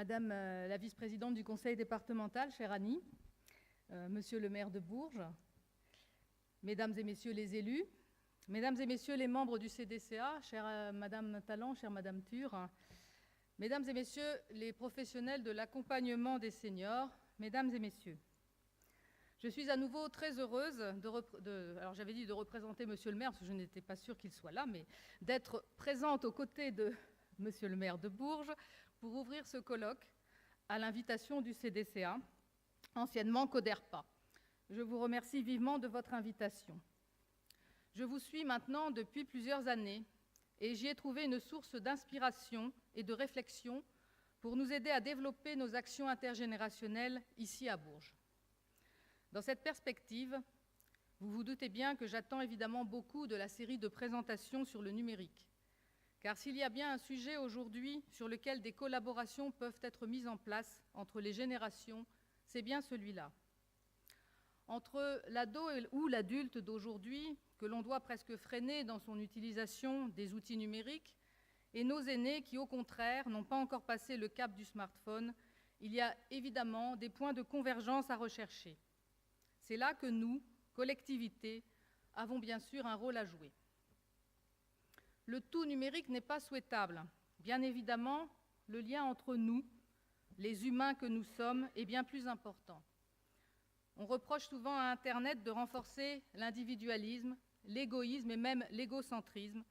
Madame la vice-présidente du conseil départemental, chère Annie, Monsieur le maire de Bourges, Mesdames et Messieurs les élus, Mesdames et Messieurs les membres du CDCA, chère Madame Tallant, chère Madame Thur, Mesdames et Messieurs les professionnels de l'accompagnement des seniors, Mesdames et Messieurs, je suis à nouveau très heureuse alors j'avais dit de représenter Monsieur le maire, parce que je n'étais pas sûre qu'il soit là, mais d'être présente aux côtés de Monsieur le maire de Bourges pour ouvrir ce colloque à l'invitation du CDCA, anciennement CODERPA. Je vous remercie vivement de votre invitation. Je vous suis maintenant depuis plusieurs années et j'y ai trouvé une source d'inspiration et de réflexion pour nous aider à développer nos actions intergénérationnelles ici à Bourges. Dans cette perspective, vous vous doutez bien que j'attends évidemment beaucoup de la série de présentations sur le numérique. Car s'il y a bien un sujet aujourd'hui sur lequel des collaborations peuvent être mises en place entre les générations, c'est bien celui-là. Entre l'ado ou l'adulte d'aujourd'hui, que l'on doit presque freiner dans son utilisation des outils numériques, et nos aînés qui, au contraire, n'ont pas encore passé le cap du smartphone, il y a évidemment des points de convergence à rechercher. C'est là que nous, collectivités, avons bien sûr un rôle à jouer. Le tout numérique n'est pas souhaitable. Bien évidemment, le lien entre nous, les humains que nous sommes, est bien plus important. On reproche souvent à Internet de renforcer l'individualisme, l'égoïsme et même l'égocentrisme.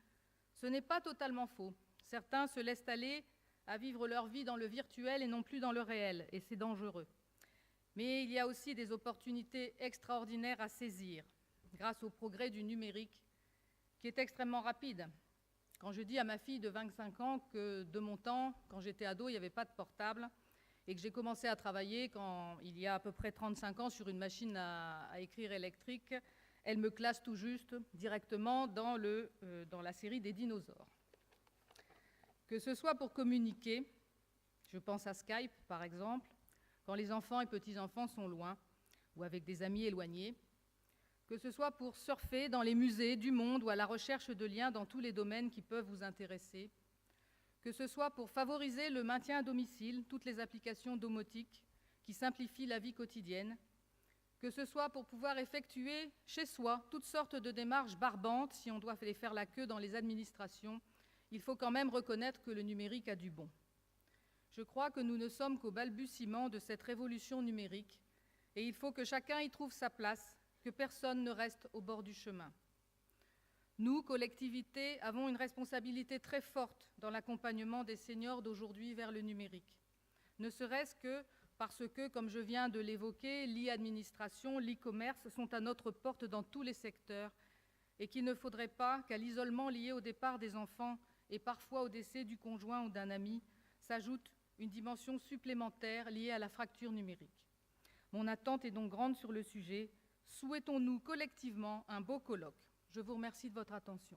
Ce n'est pas totalement faux. Certains se laissent aller à vivre leur vie dans le virtuel et non plus dans le réel, et c'est dangereux. Mais il y a aussi des opportunités extraordinaires à saisir grâce au progrès du numérique qui est extrêmement rapide. Quand je dis à ma fille de 25 ans que de mon temps, quand j'étais ado, il n'y avait pas de portable et que j'ai commencé à travailler il y a à peu près 35 ans sur une machine à écrire électrique, elle me classe tout juste directement dans la série des dinosaures. Que ce soit pour communiquer, je pense à Skype par exemple, quand les enfants et petits-enfants sont loin ou avec des amis éloignés, que ce soit pour surfer dans les musées du monde ou à la recherche de liens dans tous les domaines qui peuvent vous intéresser, que ce soit pour favoriser le maintien à domicile, toutes les applications domotiques qui simplifient la vie quotidienne, que ce soit pour pouvoir effectuer chez soi toutes sortes de démarches barbantes si on doit aller faire la queue dans les administrations, il faut quand même reconnaître que le numérique a du bon. Je crois que nous ne sommes qu'au balbutiement de cette révolution numérique et il faut que chacun y trouve sa place, que personne ne reste au bord du chemin. Nous, collectivités, avons une responsabilité très forte dans l'accompagnement des seniors d'aujourd'hui vers le numérique. Ne serait-ce que parce que, comme je viens de l'évoquer, l'e-administration, l'e-commerce sont à notre porte dans tous les secteurs et qu'il ne faudrait pas qu'à l'isolement lié au départ des enfants et parfois au décès du conjoint ou d'un ami s'ajoute une dimension supplémentaire liée à la fracture numérique. Mon attente est donc grande sur le sujet. Souhaitons-nous collectivement un beau colloque. Je vous remercie de votre attention.